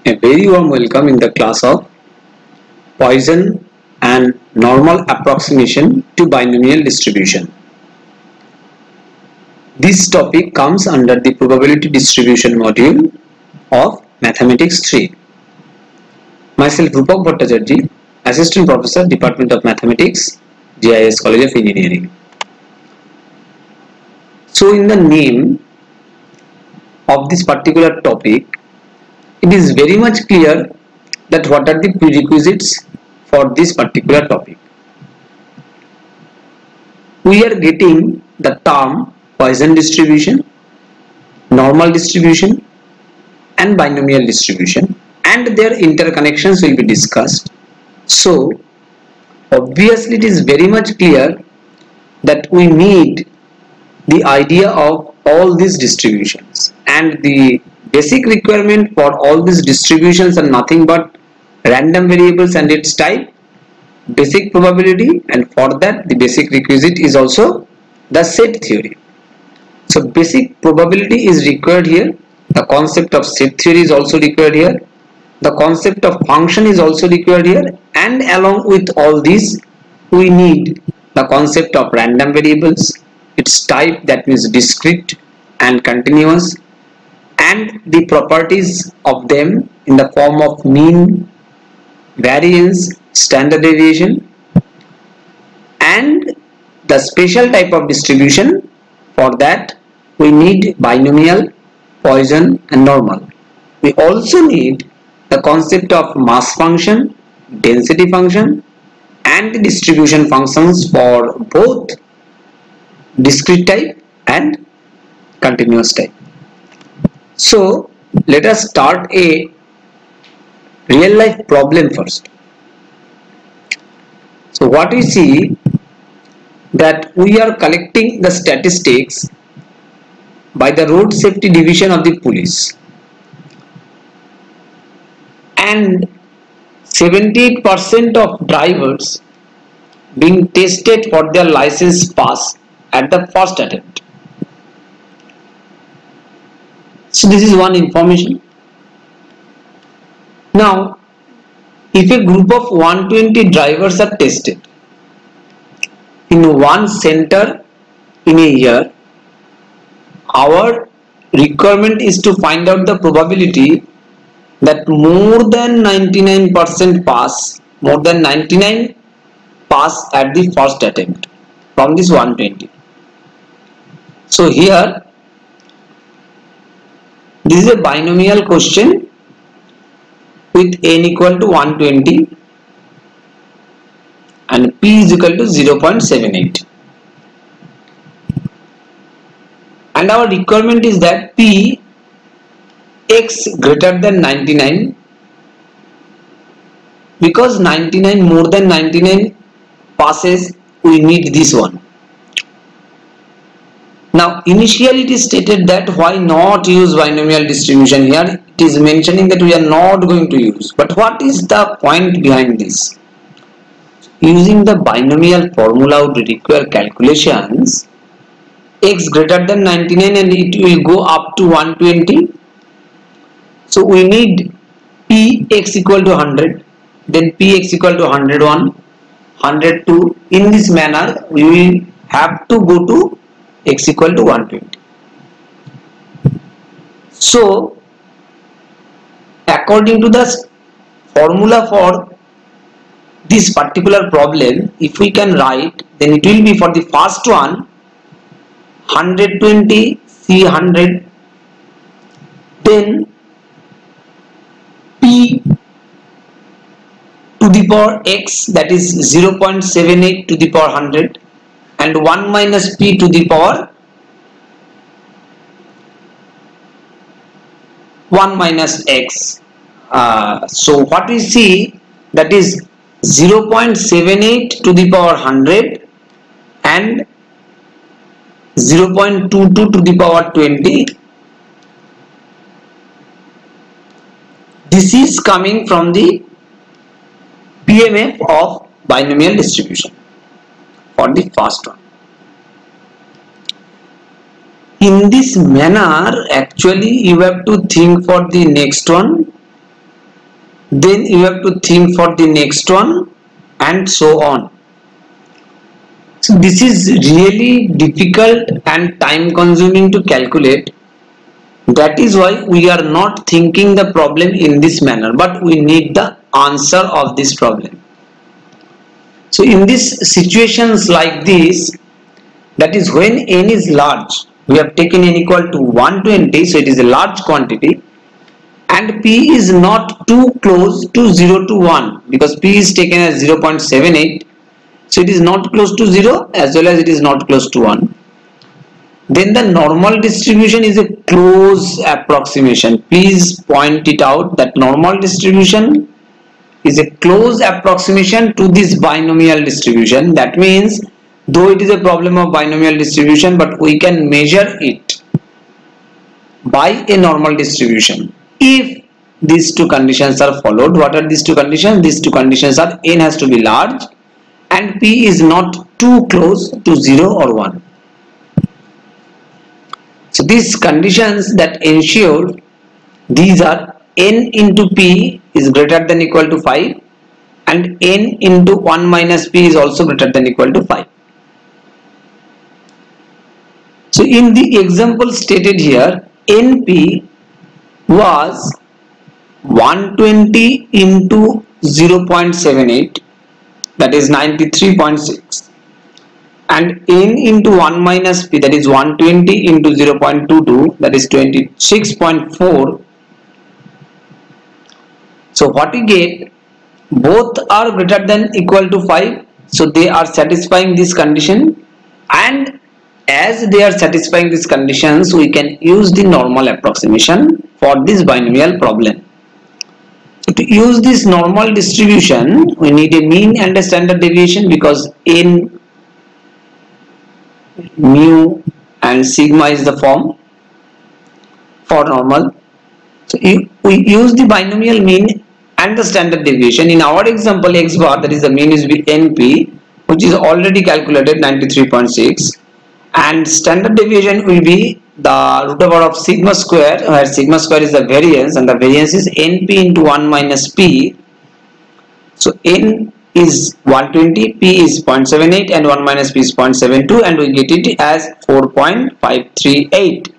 A very warm welcome in the class of Poisson and normal approximation to binomial distribution. This topic comes under the probability distribution module of Mathematics 3. Myself Rupak Bhattacharjee, Assistant Professor, Department of Mathematics, GIS College of Engineering. So in the name of this particular topic, it is very much clear that what are the prerequisites for this particular topic. We are getting the term Poisson distribution, normal distribution and binomial distribution, and their interconnections will be discussed. So obviously it is very much clear that we need the idea of all these distributions, and the basic requirement for all these distributions are nothing but random variables and its type, basic probability, and for that the basic requisite is also the set theory. So basic probability is required here, the concept of set theory is also required here, the concept of function is also required here, and along with all these we need the concept of random variables, its type, that means discrete and continuous, and the properties of them in the form of mean, variance, standard deviation, and the special type of distribution. For that we need binomial, Poisson and normal. We also need the concept of mass function, density function, and the distribution functions for both discrete type and continuous type. So let us start a real life problem first. So what we see, that we are collecting the statistics by the road safety division of the police, and 78% of drivers being tested for their license pass at the first attempt. So this is one information. Now if a group of 120 drivers are tested in one center in a year, our requirement is to find out the probability that more than 99% pass, more than 99 pass at the first attempt from this 120. So here this is a binomial question with n equal to 120 and p is equal to 0.78, and our requirement is that p x greater than 99, because 99 more than 99 passes, we need this one. Now initially it is stated that why not use binomial distribution. Here it is mentioning that we are not going to use, but what is the point behind this? Using the binomial formula would require calculations x greater than 99 and it will go up to 120. So we need p x equal to 100, then p x equal to 101, 102. In this manner we will have to go to x equal to 120. So according to the formula for this particular problem, if we can write, then it will be for the first one 120 C 100, then p to the power x, that is 0.78 to the power 100, and 1 minus p to the power 1 minus x. So what we see, that is 0.78 to the power 100 and 0.22 to the power 20. This is coming from the PMF of binomial distribution for the first one. In this manner actually you have to think for the next one, then you have to think for the next one, and so on. So this is really difficult and time consuming to calculate. That is why we are not thinking the problem in this manner, but we need the answer of this problem. So in these situations like this, that is when n is large, we have taken n equal to 120, so it is a large quantity, and p is not too close to 0 to 1 because p is taken as 0.78, so it is not close to 0 as well as it is not close to 1. Then the normal distribution is a close approximation. Please point it out that normal distribution is a close approximation to this binomial distribution. That means though it is a problem of binomial distribution, but we can measure it by a normal distribution if these two conditions are followed. What are these two conditions? These two conditions are n has to be large and p is not too close to 0 or 1. So these conditions that ensure these are n into p is greater than equal to 5 and n into 1 minus p is also greater than equal to 5. So in the example stated here, np was 120 into 0.78, that is 93.6, and n into 1 minus p, that is 120 into 0.22, that is 26.4. So what we get, both are greater than equal to 5, so they are satisfying this condition, and as they are satisfying these conditions, we can use the normal approximation for this binomial problem. So to use this normal distribution, we need a mean and a standard deviation, because n, mu and sigma is the form for normal. So we use the binomial mean and the standard deviation. In our example, x bar, that is the mean is np, which is already calculated 93.6, and standard deviation will be the root over of sigma square, where sigma square is the variance and the variance is np into 1 minus p. So n is 120, p is 0.78 and 1 minus p is 0.72, and we get it as 4.538.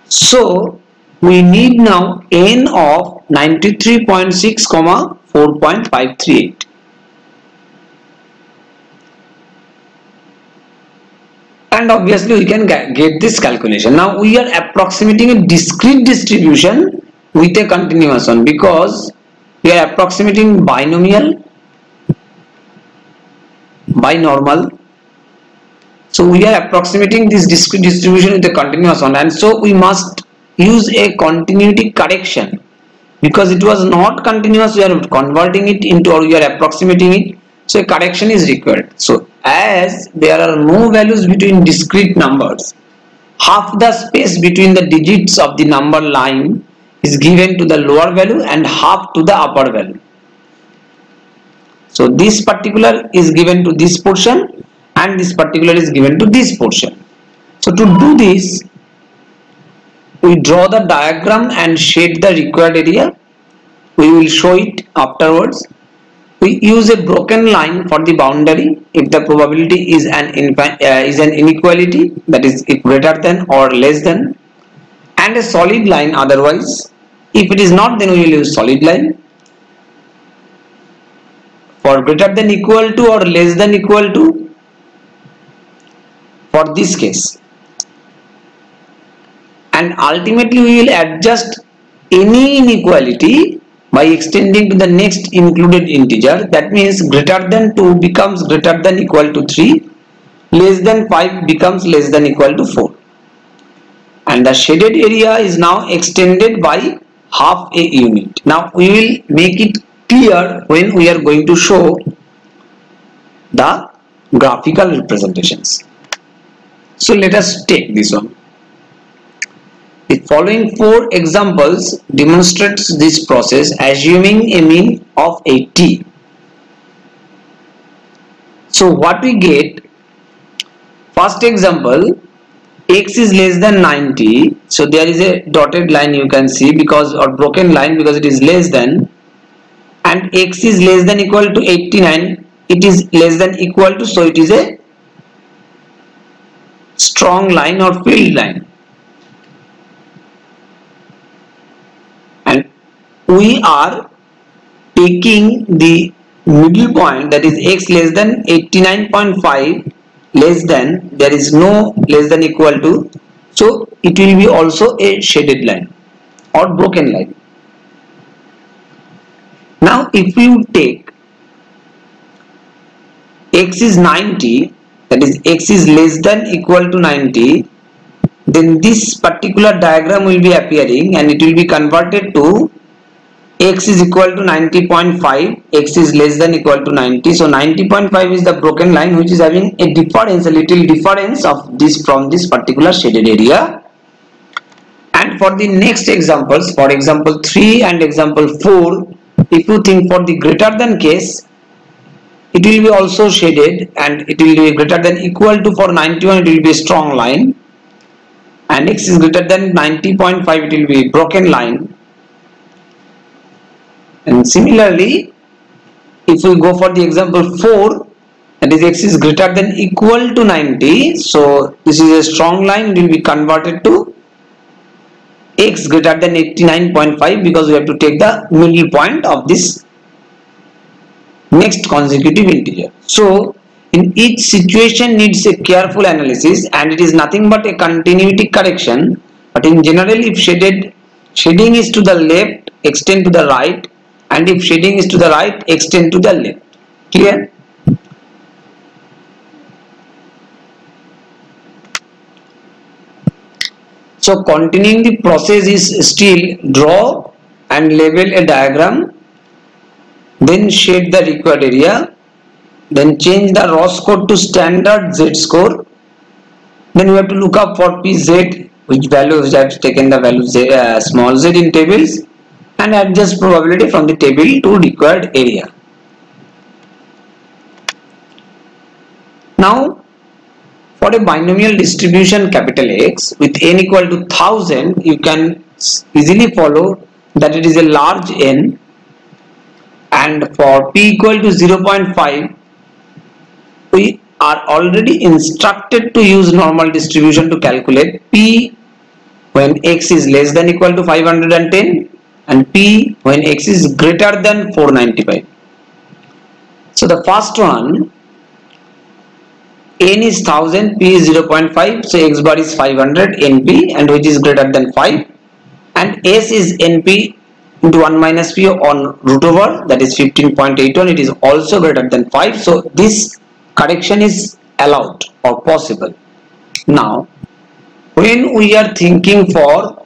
So we need now n of 93.6 comma 4.538. And obviously we can get this calculation. Now we are approximating a discrete distribution with a continuous one, because we are approximating binomial by normal. So we are approximating this discrete distribution with a continuous one, and so we must use a continuity correction, because it was not continuous, we are converting it into, or we are approximating it, so a correction is required. So as there are no values between discrete numbers, half the space between the digits of the number line is given to the lower value and half to the upper value. So this particular is given to this portion and this particular is given to this portion. So to do this, we draw the diagram and shade the required area. We will show it afterwards. We use a broken line for the boundary if the probability is an inequality, that is if greater than or less than, and a solid line otherwise. If it is not, then we will use solid line for greater than equal to or less than equal to for this case. And ultimately we will adjust any inequality by extending to the next included integer. That means greater than 2 becomes greater than equal to 3, less than 5 becomes less than equal to 4, and the shaded area is now extended by half a unit. Now we will make it clear when we are going to show the graphical representations. So let us take this one. The following 4 examples demonstrates this process, assuming a mean of 80. So what we get, first example, x is less than 90, so there is a dotted line you can see, because, or broken line, because it is less than, and x is less than equal to 89, it is less than equal to, so it is a strong line or field line, and we are taking the middle point, that is x less than 89.5 less than, there is no less than equal to, so it will be also a shaded line or broken line. Now if you take x is 90, that is x is less than equal to 90, then this particular diagram will be appearing and it will be converted to x is equal to 90.5, x is less than equal to 90, so 90.5 is the broken line which is having a difference, a little difference of this from this particular shaded area. And for the next examples, for example 3 and example 4, if you think for the greater than case, it will be also shaded and it will be greater than equal to, for 91 it will be a strong line, and x is greater than 90.5 it will be a broken line. And similarly, if we go for the example 4, that is x is greater than equal to 90, so this is a strong line, it will be converted to x greater than 89.5 because we have to take the middle point of this next consecutive integer. So in each situation needs a careful analysis, and it is nothing but a continuity correction, but in general if shading is to the left, extend to the right, and if shading is to the right, extend to the left. Clear? So continuing the process is still draw and label a diagram, then shade the required area, then change the raw score to standard Z score, then we have to look up for PZ, which values have taken the value Z, small z in tables, and adjust probability from the table to required area. Now for a binomial distribution capital X with n equal to 1000, you can easily follow that it is a large n, and for p equal to 0.5 we are already instructed to use normal distribution to calculate p when x is less than equal to 510 and p when x is greater than 495. So the first one, n is 1000, p is 0.5, so x bar is 500 np, and which is greater than 5, and s is np into 1 minus p on root over, that is 15.81, it is also greater than 5, so this correction is allowed or possible. Now when we are thinking for,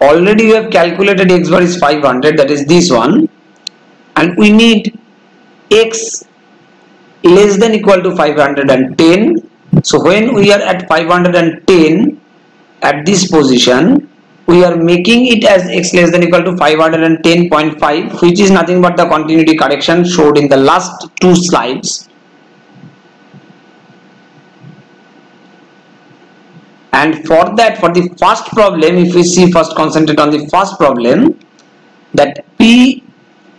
already we have calculated x bar is 500, that is this one, and we need x less than equal to 510. So when we are at 510 at this position, we are making it as x less than equal to 510.5, which is nothing but the continuity correction showed in the last two slides. And for that, for the first problem, if we see, first concentrate on the first problem, that p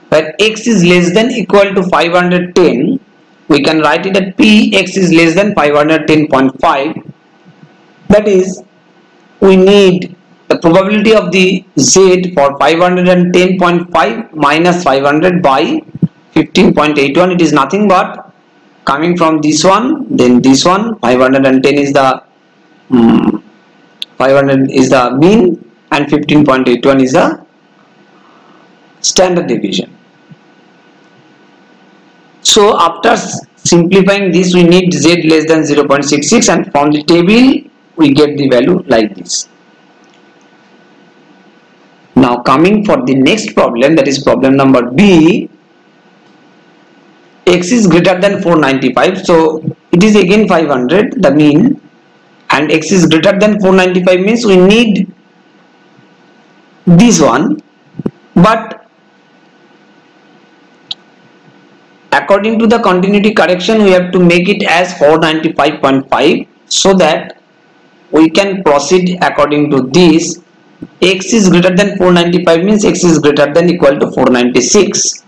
where x is less than equal to 510, we can write it at p x is less than 510.5. That is, we need the probability of the z for 510.5 minus 500 by 15.81. It is nothing but coming from this one, then this one. 510 is the 500 is the mean, and 15.81 is the standard deviation. So after simplifying this, we need z less than 0.66, and from the table we get the value like this. Now coming for the next problem, that is problem number B. X is greater than 495, so it is again 500 the mean, and x is greater than 495 means we need this one, but according to the continuity correction we have to make it as 495.5 so that we can proceed according to this, X is greater than 495 means X is greater than equal to 496.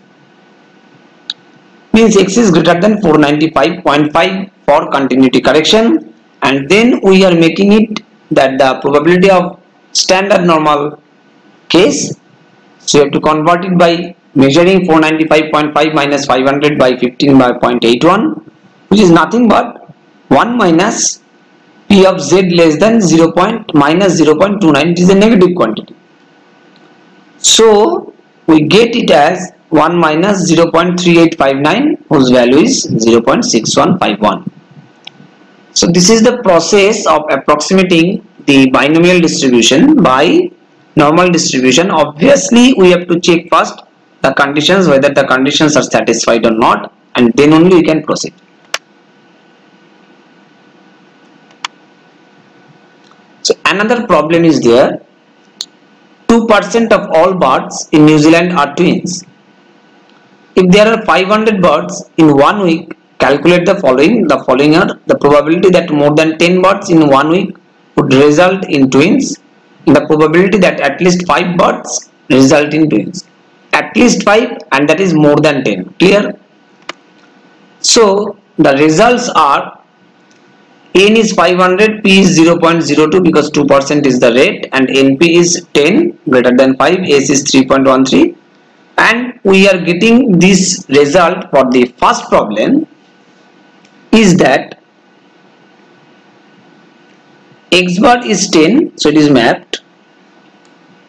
Means X is greater than 495.5 for continuity correction, and then we are making it that the probability of standard normal case. So you have to convert it by measuring 495.5 minus 500 by 15 by 0.81, which is nothing but 1 minus P of Z less than 0. Minus 0.29. It is a negative quantity. So we get it as 1 minus 0.3859, whose value is 0.6151. So this is the process of approximating the binomial distribution by normal distribution. Obviously we have to check first the conditions, whether the conditions are satisfied or not, and then only we can proceed. So another problem is there. 2% of all birds in New Zealand are twins. If there are 500 birds in 1 week, calculate the following. The following are the probability that more than 10 birds in 1 week would result in twins, and the probability that at least 5 birds result in twins. At least 5, and that is more than 10. Clear? So the results are N is 500, P is 0.02 because 2% is the rate, and NP is 10 greater than 5, S is 3.13, and we are getting this result for the first problem is that X bar is 10, so it is mapped.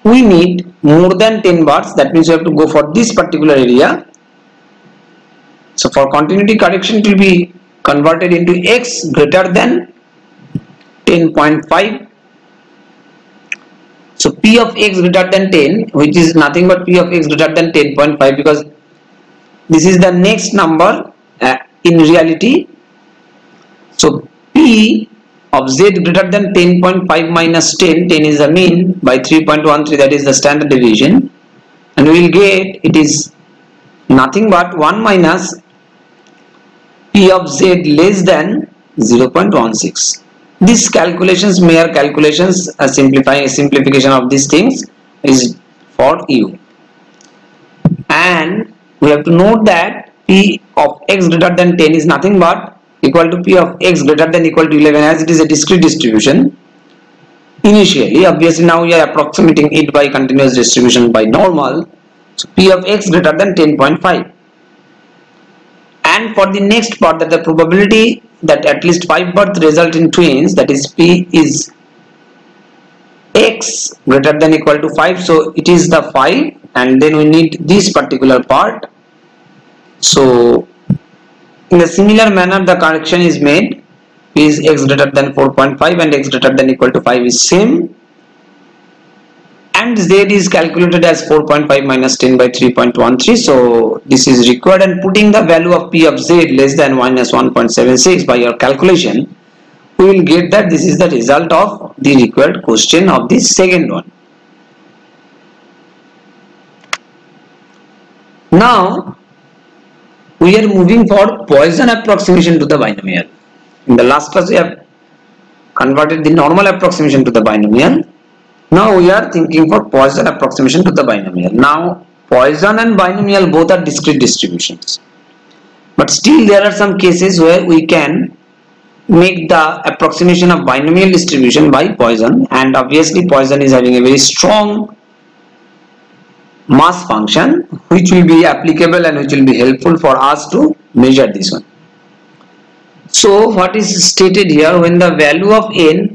We need more than 10 bars, that means we have to go for this particular area. So for continuity correction it will be converted into X greater than 10.5. So P of X greater than 10, which is nothing but P of X greater than 10.5, because this is the next number in reality. So P of Z greater than 10.5 minus 10, 10 is the mean, by 3.13, that is the standard deviation, and we will get it is nothing but 1 minus P of Z less than 0.16. These calculations, mere calculations, a simplification of these things is for you. And we have to note that P of X greater than 10 is nothing but equal to P of X greater than equal to 11, as it is a discrete distribution initially. Obviously now we are approximating it by continuous distribution by normal. So P of X greater than 10.5. And for the next part, that the probability that at least 5 births result in twins, that is P is X greater than equal to 5, so it is the 5, and then we need this particular part. So in a similar manner the correction is made. P is X greater than 4.5 and X greater than equal to 5 is same, and Z is calculated as 4.5 minus 10 by 3.13. so this is required, and putting the value of P of Z less than minus 1.76 by your calculation, we will get that this is the result of the required question of the second one. Now we are moving for Poisson approximation to the binomial. In the last class we have converted the normal approximation to the binomial. Now we are thinking for Poisson approximation to the binomial. Now Poisson and binomial both are discrete distributions, but still there are some cases where we can make the approximation of binomial distribution by Poisson, and obviously Poisson is having a very strong mass function which will be applicable and which will be helpful for us to measure this one. So what is stated here, when the value of n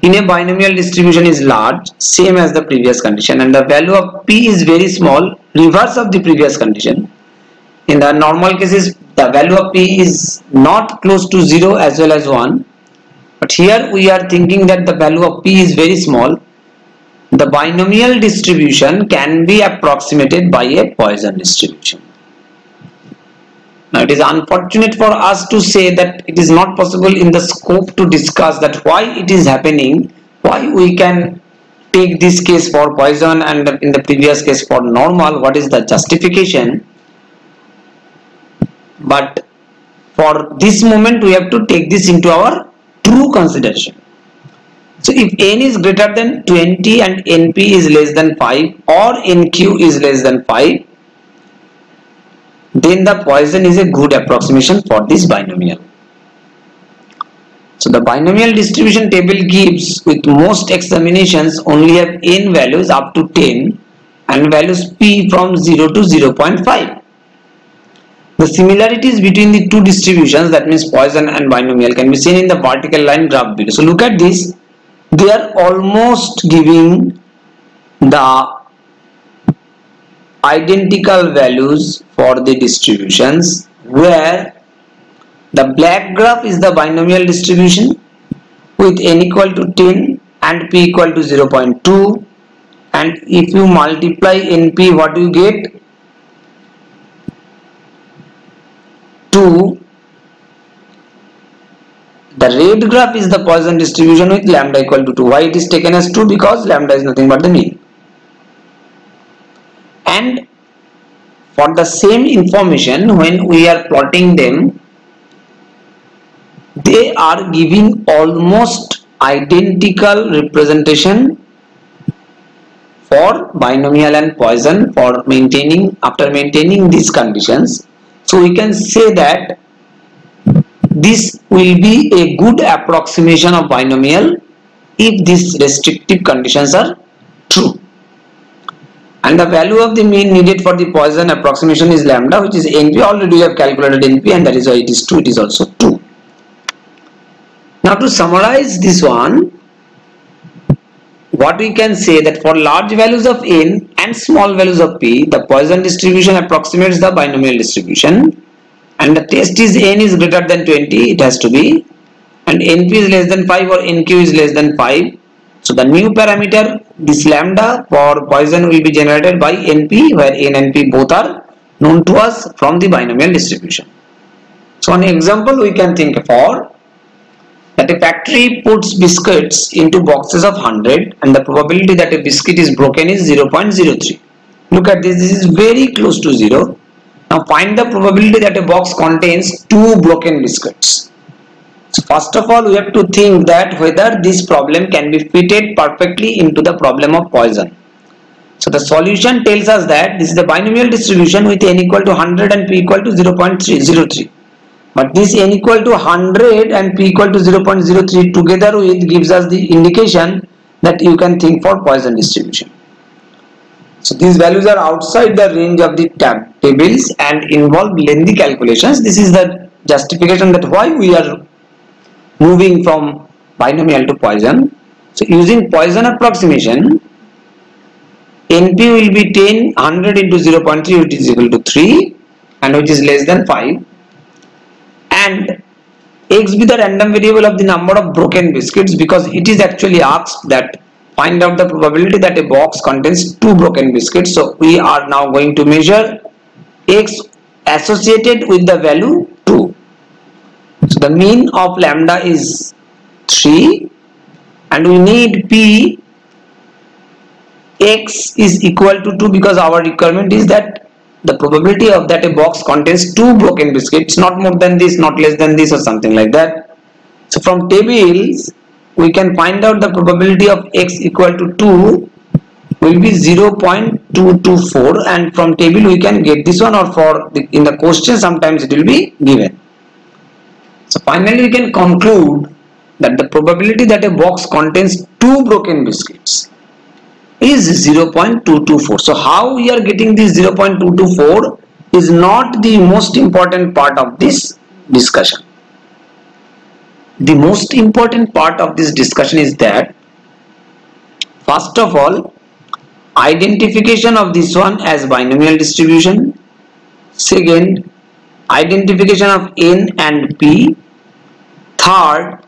in a binomial distribution is large, same as the previous condition, and the value of P is very small, reverse of the previous condition. In the normal cases the value of P is not close to 0 as well as 1, but here we are thinking that the value of P is very small. The binomial distribution can be approximated by a Poisson distribution. Now it is unfortunate for us to say that it is not possible in the scope to discuss that why it is happening, why we can take this case for Poisson and in the previous case for normal, what is the justification. But for this moment we have to take this into our true consideration. So if n is greater than 20 and np is less than 5 or nq is less than 5, then the Poisson is a good approximation for this binomial. So the binomial distribution table gives with most examinations only have n values up to 10 and values p from 0 to 0.5. The similarities between the two distributions, that means Poisson and binomial, can be seen in the vertical line graph below. So look at this. They are almost giving the identical values for the distributions, where the black graph is the binomial distribution with n equal to 10 and p equal to 0.2, and if you multiply np, what do you get? 2. The red graph is the Poisson distribution with lambda equal to 2. Why it is taken as 2? Because lambda is nothing but the mean. And for the same information, when we are plotting them, they are giving almost identical representation for binomial and Poisson for maintaining, after maintaining these conditions. So we can say that this will be a good approximation of binomial if these restrictive conditions are true. And the value of the mean needed for the Poisson approximation is lambda, which is np. Already we have calculated np, and that is why it is 2. It is also 2. Now to summarize this one, what we can say that for large values of n and small values of p, the Poisson distribution approximates the binomial distribution, and the test is n is greater than 20, it has to be, and np is less than 5 or nq is less than 5. So the new parameter, this lambda for Poisson, will be generated by np, where n and p both are known to us from the binomial distribution. So an example we can think for, that a factory puts biscuits into boxes of 100 and the probability that a biscuit is broken is 0.03. Look at this, this is very close to 0. Now find the probability that a box contains 2 broken biscuits. So first of all, we have to think that whether this problem can be fitted perfectly into the problem of Poisson. So the solution tells us that this is the binomial distribution with n equal to 100 and p equal to 0.303. But this n equal to 100 and p equal to 0.03 together with gives us the indication that you can think for Poisson distribution. So these values are outside the range of the tables and involve lengthy calculations. This is the justification that why we are moving from binomial to Poisson. So using Poisson approximation, NP will be 10, 100 into 0.3, which is equal to 3, and which is less than 5. And x be the random variable of the number of broken biscuits, because it is actually asked that find out the probability that a box contains 2 broken biscuits. So we are now going to measure x associated with the value 2. So the mean of lambda is 3 and we need p. X is equal to 2 because our requirement is that the probability of that a box contains 2 broken biscuits, not more than this, not less than this, or something like that. So from tables we can find out the probability of x equal to 2 will be 0.224, and from table we can get this one, or for in the question sometimes it will be given. So finally we can conclude that the probability that a box contains 2 broken biscuits is 0.224. So how we are getting this 0.224 is not the most important part of this discussion. The most important part of this discussion is that, first of all, identification of this one as binomial distribution. Second, identification of n and p. Third,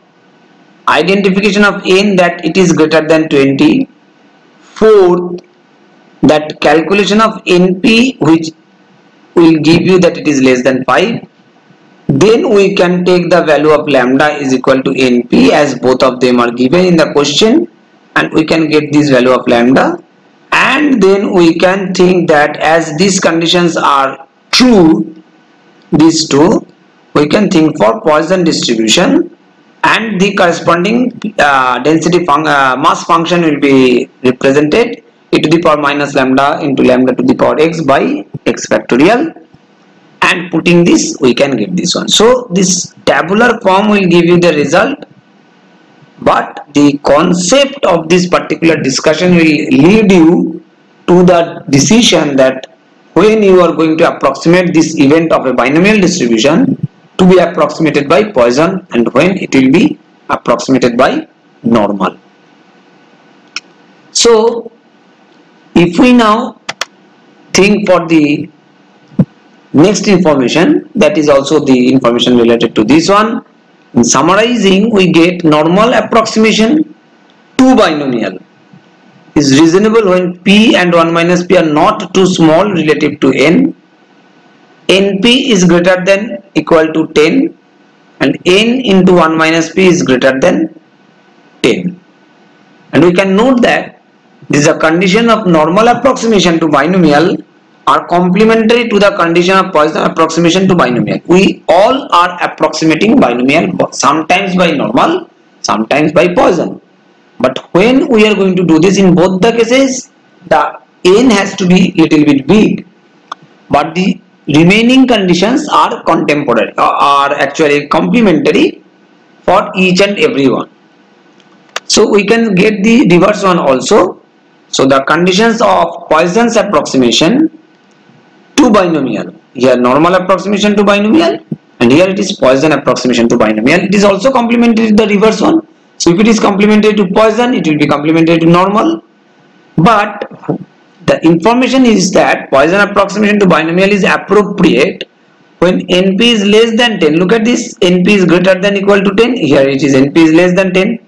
identification of n that it is greater than 20. Fourth, that calculation of NP which will give you that it is less than 5. Then we can take the value of lambda is equal to NP, as both of them are given in the question, and we can get this value of lambda, and then we can think that as these conditions are true, these two, we can think for Poisson distribution and the corresponding mass function will be represented e to the power minus lambda into lambda to the power x by x factorial, and putting this we can get this one. So this tabular form will give you the result, but the concept of this particular discussion will lead you to the decision that when you are going to approximate this event of a binomial distribution to be approximated by Poisson and when it will be approximated by normal. So if we now think for the next information, that is also the information related to this one. In summarizing, we get normal approximation to binomial is reasonable when p and 1 minus p are not too small relative to n. Np is greater than equal to 10 and n into 1 minus p is greater than 10. And we can note that this is a condition of normal approximation to binomial are complementary to the condition of Poisson approximation to binomial. We all are approximating binomial, sometimes by normal, sometimes by Poisson. But when we are going to do this, in both the cases, the n has to be little bit big, but the remaining conditions are contemporary, are actually complementary for each and every one. So we can get the reverse one also. So the conditions of Poisson's approximation to binomial, here normal approximation to binomial, and here it is Poisson approximation to binomial. It is also complementary to the reverse one. So if it is complementary to Poisson, it will be complementary to normal. But the information is that Poisson approximation to binomial is appropriate when NP is less than 10. Look at this, NP is greater than equal to 10. Here it is NP is less than 10.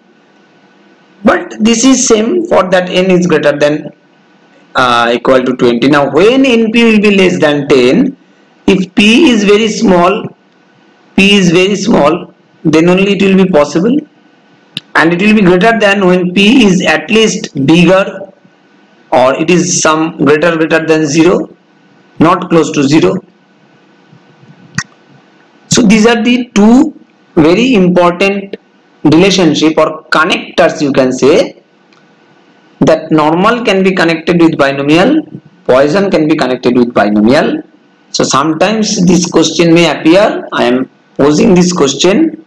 But this is same for that n is greater than equal to 20. Now when NP will be less than 10, if P is very small, then only it will be possible, and it will be greater than when P is at least bigger, or it is some greater than 0, not close to 0. So these are the two very important relationship or connectors, you can say, that normal can be connected with binomial, Poisson can be connected with binomial. So sometimes this question may appear. I am posing this question.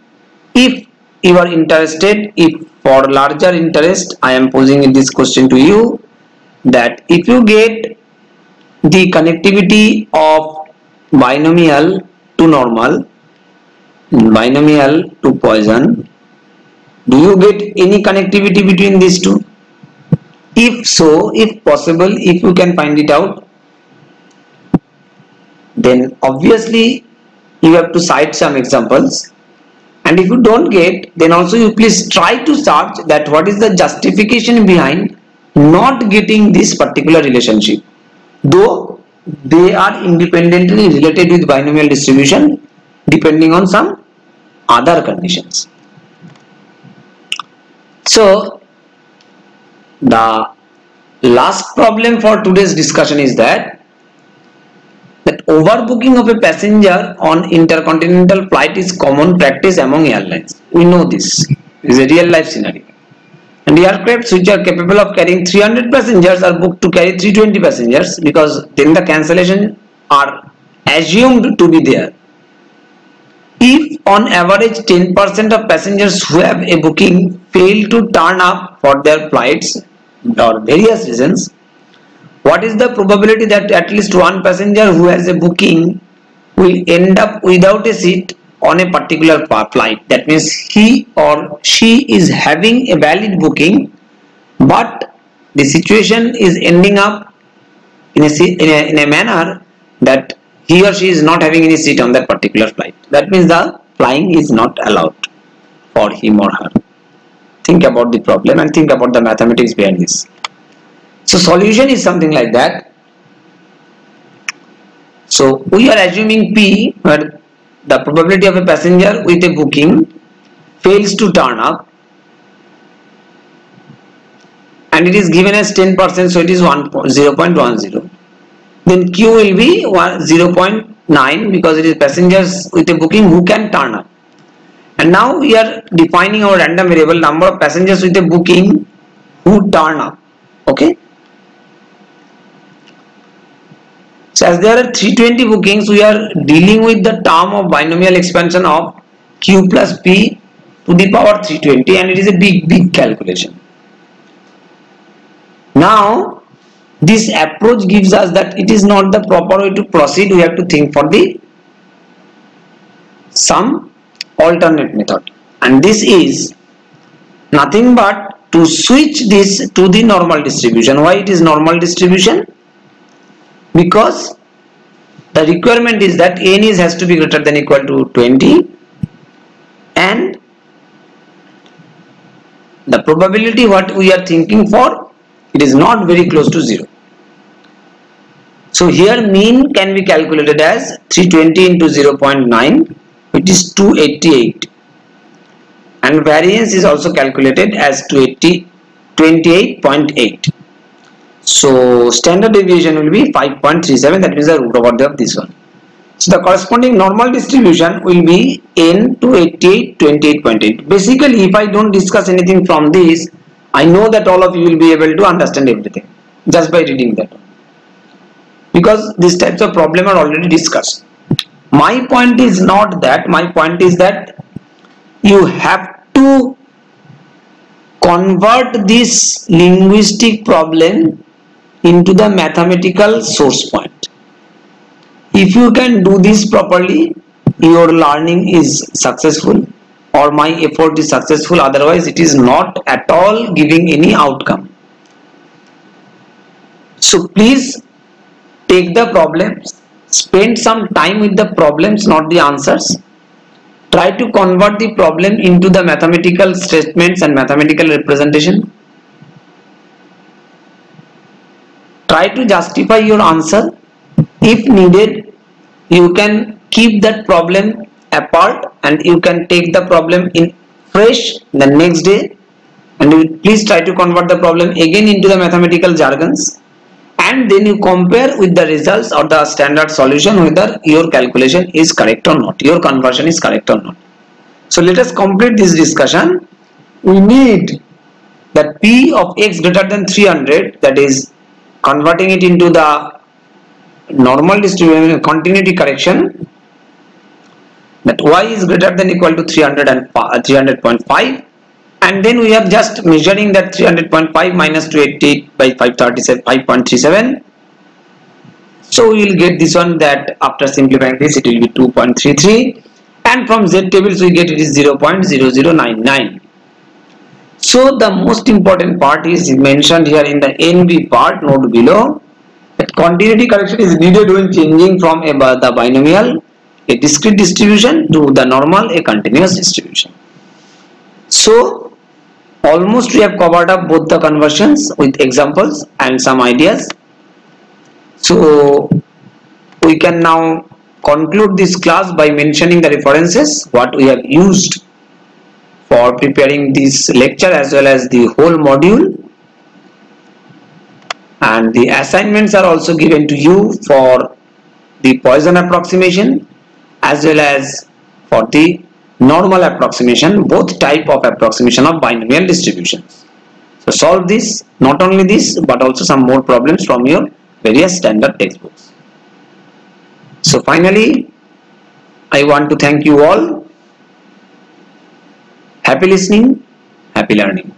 If you are interested, if for larger interest, I am posing this question to you, that if you get the connectivity of binomial to normal, binomial to Poisson, do you get any connectivity between these two? If so, if possible, if you can find it out, then obviously you have to cite some examples. And if you don't get, then also you please try to search that what is the justification behind not getting this particular relationship, though they are independently related with binomial distribution depending on some other conditions. So the last problem for today's discussion is that overbooking of a passenger on intercontinental flight is common practice among airlines. We know this is a real life scenario, and the aircrafts which are capable of carrying 300 passengers are booked to carry 320 passengers, because then the cancellation are assumed to be there. If on average 10% of passengers who have a booking fail to turn up for their flights or various reasons, what is the probability that at least one passenger who has a booking will end up without a seat on a particular flight? That means he or she is having a valid booking, but the situation is ending up in a manner that he or she is not having any seat on that particular flight. That means the flying is not allowed for him or her. Think about the problem and think about the mathematics behind this. So solution is something like that. So we are assuming P, where the probability of a passenger with a booking fails to turn up, and it is given as 10%, so it is 0.10. Then Q will be 0.9 because it is passengers with a booking who can turn up. And now we are defining our random variable number of passengers with a booking who turn up. Okay. So as there are 320 bookings, we are dealing with the term of binomial expansion of q plus p to the power 320, and it is a big calculation. Now this approach gives us that it is not the proper way to proceed. We have to think for the some alternate method, and this is nothing but to switch this to the normal distribution. Why it is normal distribution? Because the requirement is that n has to be greater than or equal to 20, and the probability what we are thinking for, it is not very close to 0. So here mean can be calculated as 320 into 0.9, which is 288, and variance is also calculated as 28.8. So standard deviation will be 5.37, that means the root over of this one. So the corresponding normal distribution will be n to 88, 28.8. Basically, if I don't discuss anything from this, I know that all of you will be able to understand everything just by reading that, because these types of problem are already discussed. My point is not that. My point is that you have to convert this linguistic problem into the mathematical source point. If you can do this properly, your learning is successful, or my effort is successful. Otherwise it is not at all giving any outcome. So please take the problems, spend some time with the problems, not the answers. Try to convert the problem into the mathematical statements and mathematical representation. Try to justify your answer. If needed, you can keep that problem apart and you can take the problem in fresh the next day, and you please try to convert the problem again into the mathematical jargons, and then you compare with the results or the standard solution whether your calculation is correct or not, your conversion is correct or not. So let us complete this discussion. We need that p of x greater than 300, that is converting it into the normal distribution continuity correction, that y is greater than or equal to 300.5, and then we are just measuring that 300.5 minus 280 by 537, so we will get this one, that after simplifying this it will be 2.33, and from z tables we get it is 0.0099. So the most important part is mentioned here in the NB part, note below, that continuity correction is needed when changing from the binomial, a discrete distribution, to the normal, a continuous distribution. So almost we have covered up both the conversions with examples and some ideas. So we can now conclude this class by mentioning the references what we have used for preparing this lecture as well as the whole module, and the assignments are also given to you for the Poisson approximation as well as for the normal approximation, both type of approximation of binomial distributions. So solve this, not only this but also some more problems from your various standard textbooks. So finally, I want to thank you all. Happy listening, happy learning.